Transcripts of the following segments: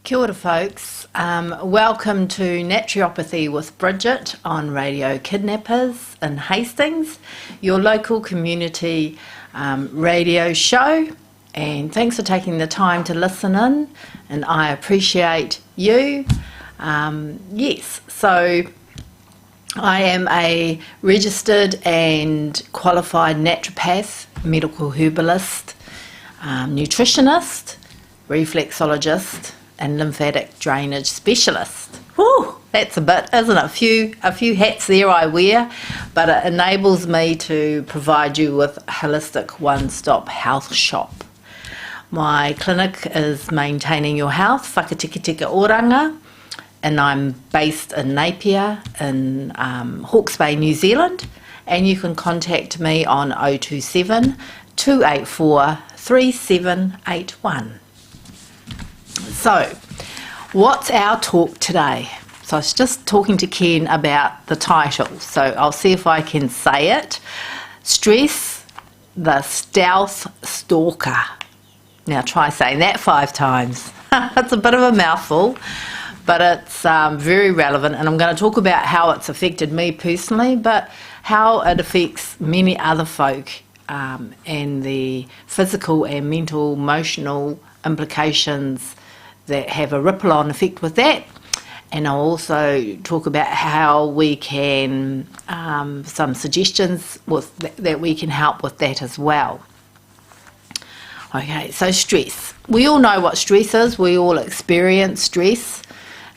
Kia ora folks, welcome to Naturopathy with Bridgitt on Radio Kidnappers in Hastings, your local community radio show, and thanks for taking the time to listen in, and I appreciate you. Yes, so I am a registered and qualified naturopath, medical herbalist, nutritionist, reflexologist and lymphatic drainage specialist. Whew, that's a bit, isn't it? A few hats there I wear, but it enables me to provide you with a holistic one-stop health shop. My clinic is Maintaining Your Health, Whakatikiteka Oranga, and I'm based in Napier in Hawke's Bay, New Zealand, and you can contact me on 027 284 3781. So, what's our talk today? So I was just talking to Ken about the title, so I'll see if I can say it. Stress, the stealth stalker. Now try saying that 5 times. It's a bit of a mouthful, but it's very relevant, and I'm going to talk about how it's affected me personally, but how it affects many other folk, and the physical and mental, emotional implications that have a ripple-on effect with that. And I'll also talk about how we can, some suggestions that we can help with that as well. Okay, so stress. We all know what stress is. We all experience stress.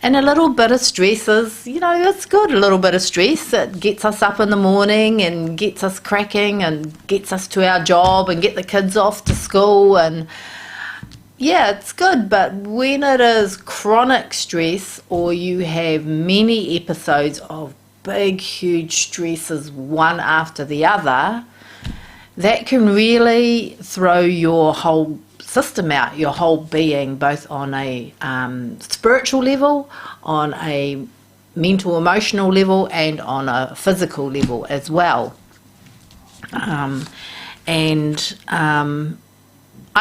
And a little bit of stress is, it's good, a little bit of stress. It gets us up in the morning and gets us cracking and gets us to our job and get the kids off to school, and yeah, it's good. But when it is chronic stress, or you have many episodes of big, huge stresses one after the other, that can really throw your whole system out, your whole being, both on a spiritual level, on a mental, emotional level, and on a physical level as well.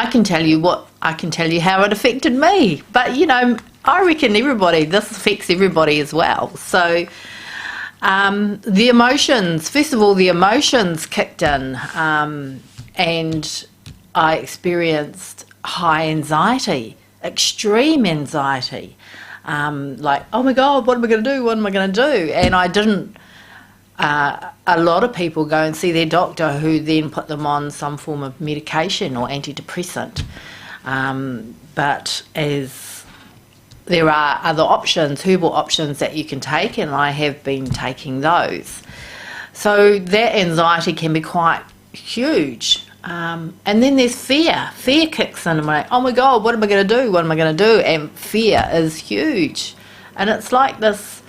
I can tell you how it affected me, but I reckon this affects everybody as well. So the emotions, first of all, the emotions kicked in, and I experienced high anxiety, extreme anxiety, like, oh my God, what am I going to do? What am I going to do? And I didn't. A lot of people go and see their doctor, who then put them on some form of medication or antidepressant. But as there are other options, herbal options that you can take, and I have been taking those. So that anxiety can be quite huge. And then there's fear. Fear kicks in, and I'm like, oh my God, what am I going to do? What am I going to do? And fear is huge. And it's like this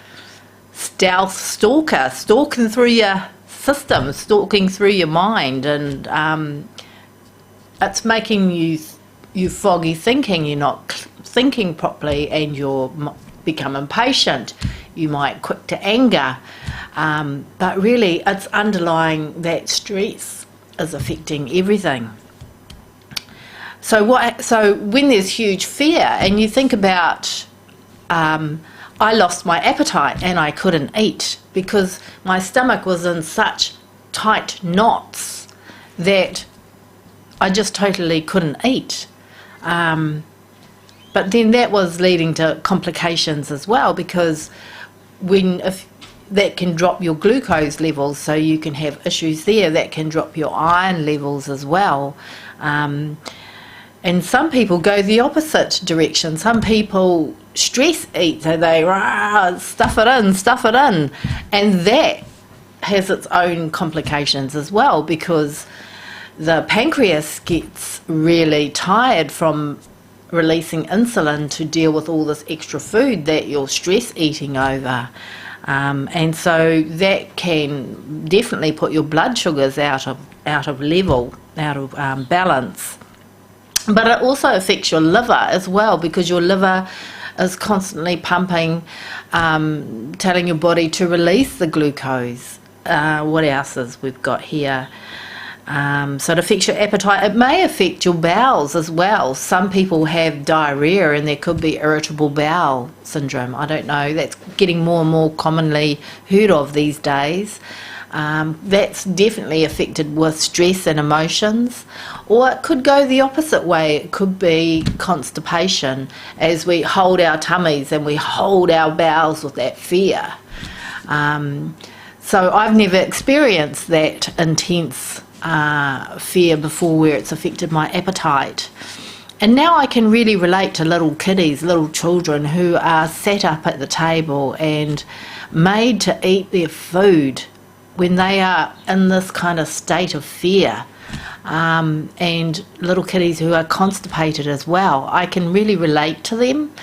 stealth stalker, stalking through your system, stalking through your mind, and it's making you foggy thinking. You're not thinking properly, and you're become impatient. You might quick to anger, but really it's underlying that stress is affecting everything. So when there's huge fear, and you think about, I lost my appetite and I couldn't eat because my stomach was in such tight knots that I just totally couldn't eat. But then that was leading to complications as well, because if that can drop your glucose levels, so you can have issues there. That can drop your iron levels as well. And some people go the opposite direction. Some people stress eat, so they stuff it in, and that has its own complications as well, because the pancreas gets really tired from releasing insulin to deal with all this extra food that you're stress eating over. And so that can definitely put your blood sugars out of balance. But it also affects your liver as well, because your liver is constantly pumping, telling your body to release the glucose. What else is we've got here? So it affects your appetite. It may affect your bowels as well. Some people have diarrhea and there could be irritable bowel syndrome. I don't know. That's getting more and more commonly heard of these days. That's definitely affected with stress and emotions. Or it could go the opposite way. It could be constipation as we hold our tummies and we hold our bowels with that fear. So I've never experienced that intense fear before where it's affected my appetite. And now I can really relate to little kiddies, little children who are sat up at the table and made to eat their food when they are in this kind of state of fear. And little kiddies who are constipated as well. I can really relate to them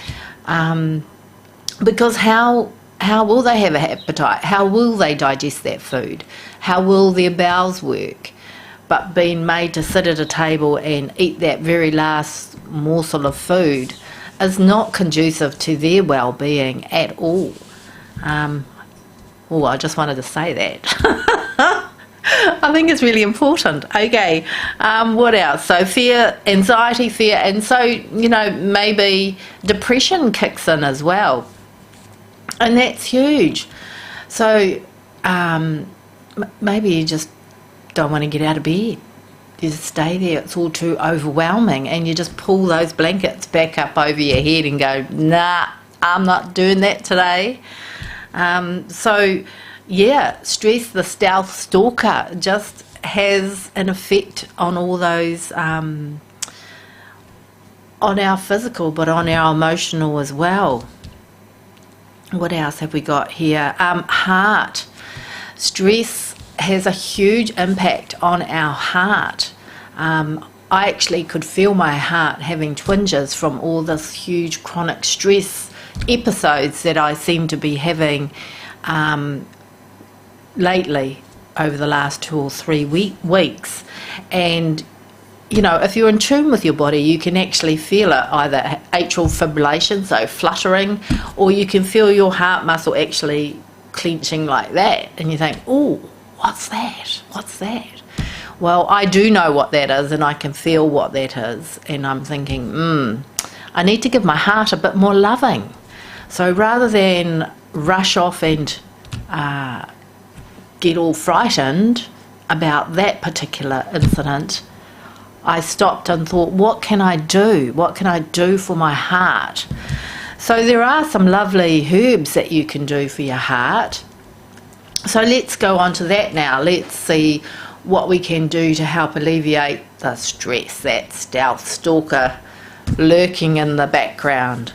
because how will they have an appetite? How will they digest that food? How will their bowels work? But being made to sit at a table and eat that very last morsel of food is not conducive to their well-being at all. I just wanted to say that. I think it's really important. Okay, what else? So fear, anxiety, fear, and so, maybe depression kicks in as well. And that's huge. So maybe you just don't want to get out of bed. You just stay there. It's all too overwhelming, and you just pull those blankets back up over your head and go, nah, I'm not doing that today. Stress, the stealth stalker, just has an effect on all those, on our physical, but on our emotional as well. What else have we got here? Heart. Stress has a huge impact on our heart. I actually could feel my heart having twinges from all this huge chronic stress episodes that I seem to be having lately over the last 2 or 3 weeks. And if you're in tune with your body, you can actually feel it, either atrial fibrillation, so fluttering, or you can feel your heart muscle actually clenching like that, and you think, oh, what's that? Well, I do know what that is, and I can feel what that is, and I'm thinking, I need to give my heart a bit more loving. So rather than rush off and get all frightened about that particular incident, I stopped and thought, what can I do? What can I do for my heart? So there are some lovely herbs that you can do for your heart. So let's go on to that now. Let's see what we can do to help alleviate the stress, that stealth stalker lurking in the background.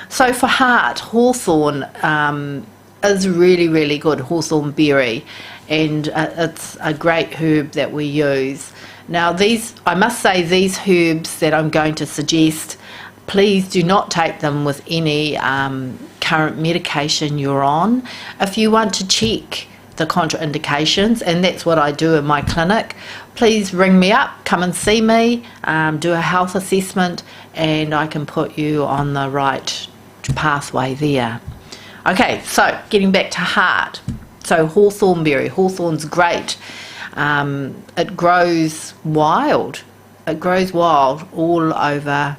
So for heart, hawthorn is really, really good, hawthorn berry, and it's a great herb that we use. Now I must say these herbs that I'm going to suggest, please do not take them with any current medication you're on. If you want to check the contraindications, and that's what I do in my clinic, please ring me up, come and see me, do a health assessment, and I can put you on the right pathway there. Okay, so getting back to heart. So hawthorn berry, hawthorn's great. It grows wild. It grows wild all over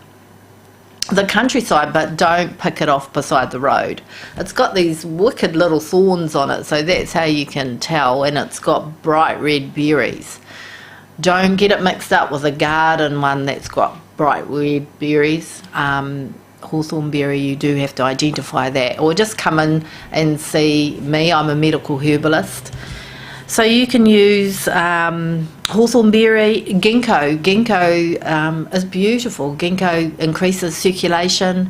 the countryside, but don't pick it off beside the road. It's got these wicked little thorns on it, so that's how you can tell, and it's got bright red berries. Don't get it mixed up with a garden one that's got bright red berries. Hawthorn berry, you do have to identify that, or just come in and see me. I'm a medical herbalist. So you can use hawthorn berry, ginkgo. Ginkgo is beautiful. Ginkgo increases circulation.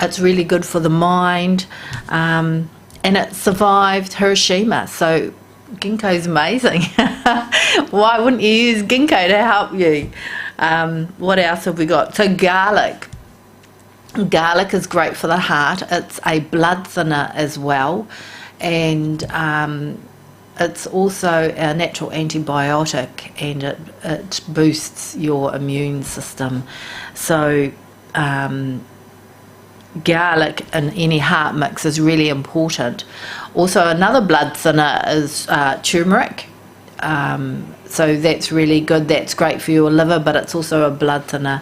It's really good for the mind. And it survived Hiroshima. So ginkgo is amazing. Why wouldn't you use ginkgo to help you? What else have we got? So garlic. Garlic is great for the heart. It's a blood thinner as well. And it's also a natural antibiotic, and it boosts your immune system. So garlic in any heart mix is really important. Also, another blood thinner is turmeric. So that's really good. That's great for your liver, but it's also a blood thinner.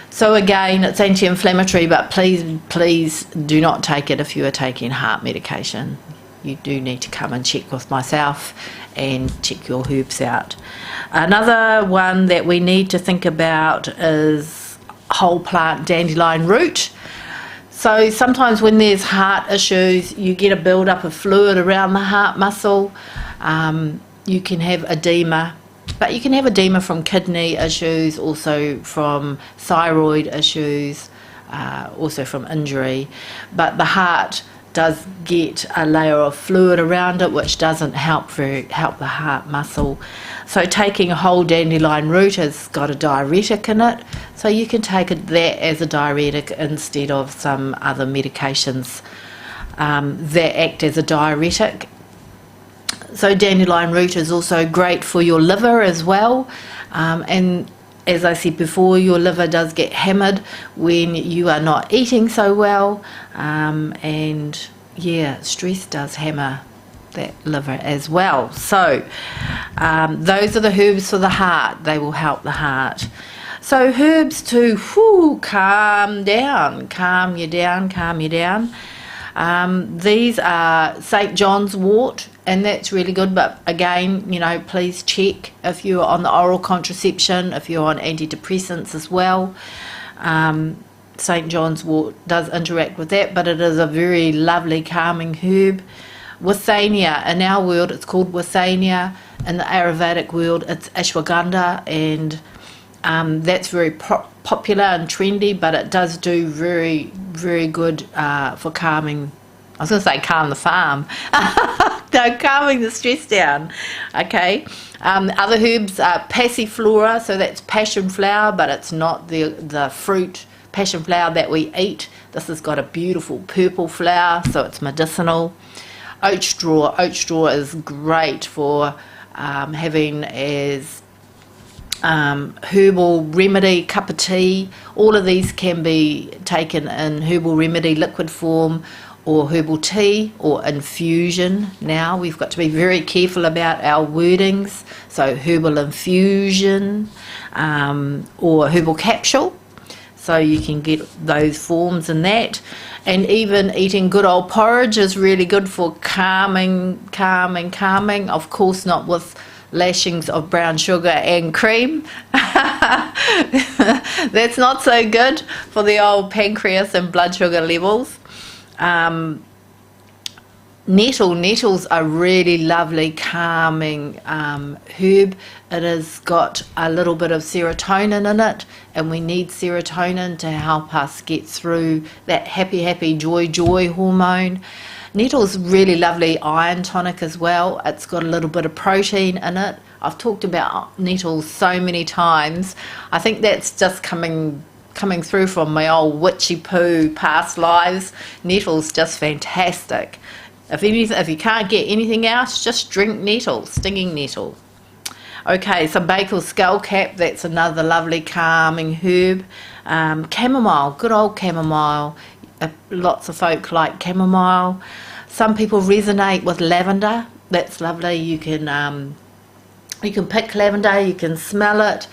So again, it's anti-inflammatory, but please do not take it if you are taking heart medication. You do need to come and check with myself and check your herbs out. Another one that we need to think about is whole plant dandelion root. So sometimes when there's heart issues, you get a build-up of fluid around the heart muscle. You can have edema, but you can have edema from kidney issues, also from thyroid issues, also from injury. But the heart does get a layer of fluid around it, which doesn't help the heart muscle. So taking a whole dandelion root has got a diuretic in it, so you can take that as a diuretic instead of some other medications that act as a diuretic. So dandelion root is also great for your liver as well, and as I said before, your liver does get hammered when you are not eating so well, and yeah, stress does hammer that liver as well. So those are the herbs for the heart. They will help the heart. So herbs to calm you down. These are St. John's wort, and that's really good, but again, please check if you're on the oral contraception, if you're on antidepressants as well. St. John's wort does interact with that, but it is a very lovely calming herb. Withania, in our world it's called Withania. In the Ayurvedic world it's ashwagandha, and that's very popular and trendy, but it does do very, very good for calming. I was going to say calm the farm. No, calming the stress down. Okay. Other herbs are passiflora, so that's passion flower, but it's not the fruit passion flower that we eat. This has got a beautiful purple flower, so it's medicinal. Oat straw is great for having as herbal remedy, cup of tea. All of these can be taken in herbal remedy liquid form, or herbal tea, or infusion. Now we've got to be very careful about our wordings, so herbal infusion or herbal capsule, so you can get those forms in that. And even eating good old porridge is really good for calming. Of course not with lashings of brown sugar and cream. That's not so good for the old pancreas and blood sugar levels. Nettles are really lovely calming herb. It has got a little bit of serotonin in it, and we need serotonin to help us get through that happy joy hormone. Nettle's really lovely iron tonic as well. It's got a little bit of protein in it. I've talked about nettles so many times. I think that's just coming through from my old witchy poo past lives. Nettle's just fantastic. If you can't get anything else, just drink nettle, stinging nettle. Okay, so Baker's skullcap, that's another lovely calming herb. Chamomile, good old chamomile. Lots of folk like chamomile. Some people resonate with lavender. That's lovely. You can pick lavender, you can smell it.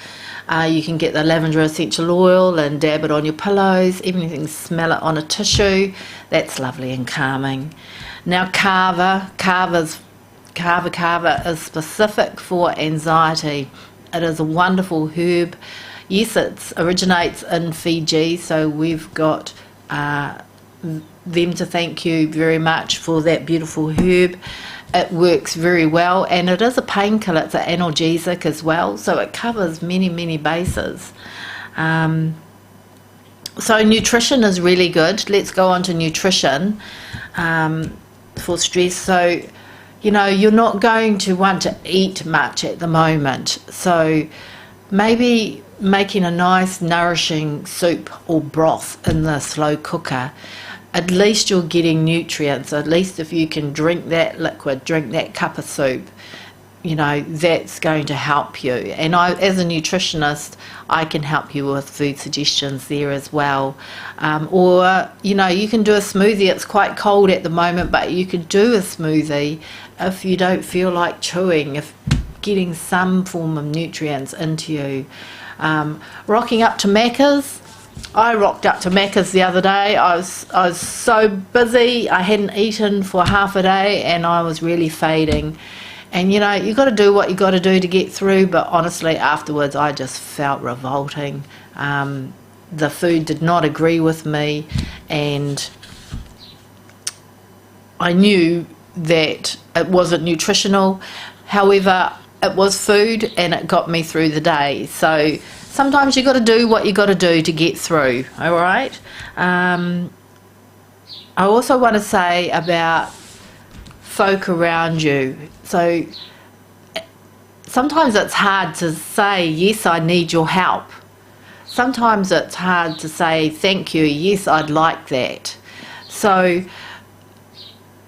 You can get the lavender essential oil and dab it on your pillows. Even if you can smell it on a tissue, that's lovely and calming. Now kava is specific for anxiety. It is a wonderful herb. Yes, it originates in Fiji, so we've got them to thank you very much for that beautiful herb. It works very well, and it is a painkiller. It's an analgesic as well, so it covers many bases. So nutrition is really good. Let's go on to nutrition for stress. So you're not going to want to eat much at the moment, so maybe making a nice nourishing soup or broth in the slow cooker. At least you're getting nutrients. At least if you can drink that liquid, drink that cup of soup, that's going to help you. And I, as a nutritionist, I can help you with food suggestions there as well. Or you can do a smoothie. It's quite cold at the moment, but you could do a smoothie if you don't feel like chewing. getting some form of nutrients into you. Rocking up to Macca's. I rocked up to Macca's the other day. I was so busy. I hadn't eaten for half a day and I was really fading. And you know, you got to do what you got to do to get through, but honestly afterwards I just felt revolting. The food did not agree with me, and I knew that it wasn't nutritional. However, it was food and it got me through the day. So sometimes you got to do what you got to do to get through, all right? I also want to say about folk around you. So sometimes it's hard to say, yes, I need your help. Sometimes it's hard to say, thank you, yes, I'd like that. So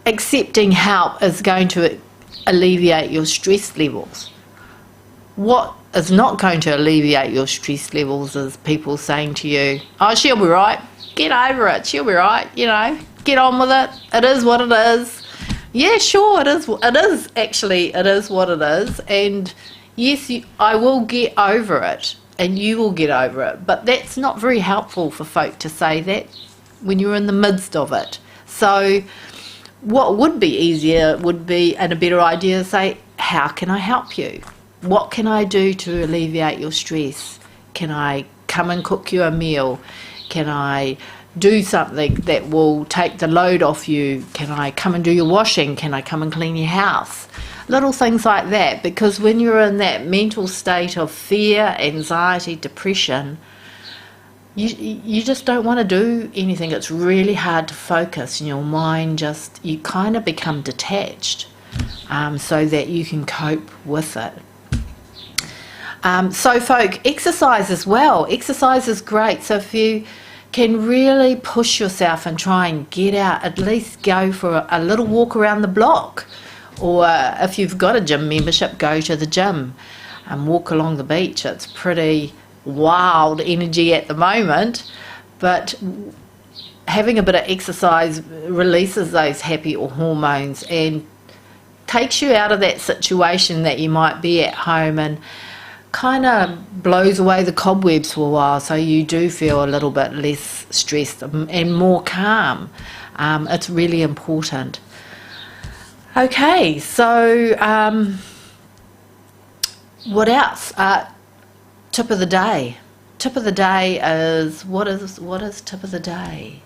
accepting help is going to alleviate your stress levels. What is not going to alleviate your stress levels is people saying to you, oh, she'll be right, get over it, she'll be right, you know, get on with it, it is what it is. Yeah, sure, it is what it is, and yes, I will get over it, and you will get over it, but that's not very helpful for folk to say that when you're in the midst of it. So what would be easier would be, and a better idea, to say, how can I help you? What can I do to alleviate your stress? Can I come and cook you a meal? Can I do something that will take the load off you? Can I come and do your washing? Can I come and clean your house? Little things like that, because when you're in that mental state of fear, anxiety, depression, you just don't want to do anything. It's really hard to focus, and your mind you kind of become detached, so that you can cope with it. So folk, exercise as well. Exercise is great. So if you can really push yourself and try and get out, at least go for a little walk around the block, or if you've got a gym membership, go to the gym and walk along the beach. It's pretty wild energy at the moment, but having a bit of exercise releases those happy hormones and takes you out of that situation that you might be at home, and kind of blows away the cobwebs for a while, so you do feel a little bit less stressed and more calm. It's really important. Okay, so what else? Tip of the day. Tip of the day is, what is tip of the day?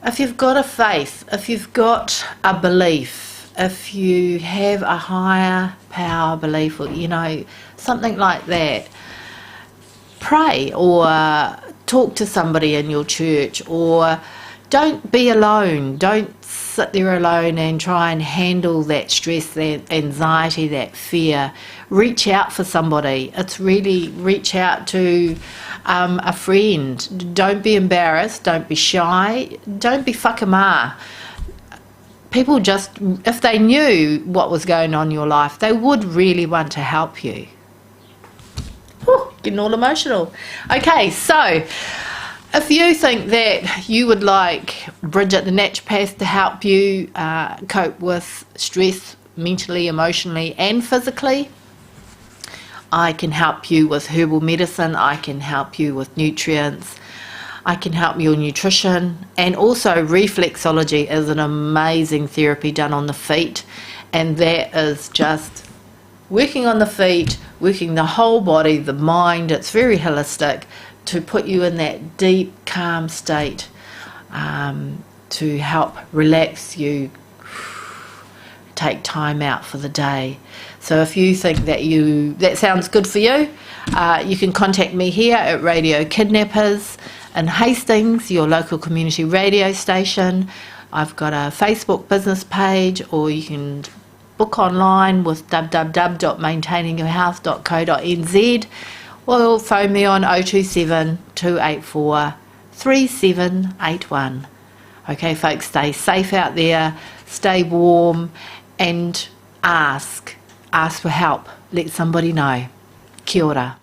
If you've got a faith, if you've got a belief, if you have a higher power belief, or you know, something like that, pray or talk to somebody in your church, or don't be alone. Don't sit there alone and try and handle that stress, that anxiety, that fear. Reach out for somebody. It's really, reach out to a friend. Don't be embarrassed. Don't be shy. Don't be whakama. People just, if they knew what was going on in your life, they would really want to help you. Whew, getting all emotional. Okay, so if you think that you would like Bridgitt the Naturopath to help you cope with stress mentally, emotionally and physically, I can help you with herbal medicine, I can help you with nutrients, I can help you with nutrition, and also reflexology is an amazing therapy done on the feet, and that is just working on the feet, working the whole body, the mind. It's very holistic to put you in that deep, calm state, to help relax you, take time out for the day. So if you think that sounds good for you, you can contact me here at Radio Kidnappers in Hastings, your local community radio station. I've got a Facebook business page, or you can book online with www.maintainingyourhealth.co.nz, or phone me on 027 284 3781. Okay, folks, stay safe out there, stay warm, and ask for help. Let somebody know. Kia ora.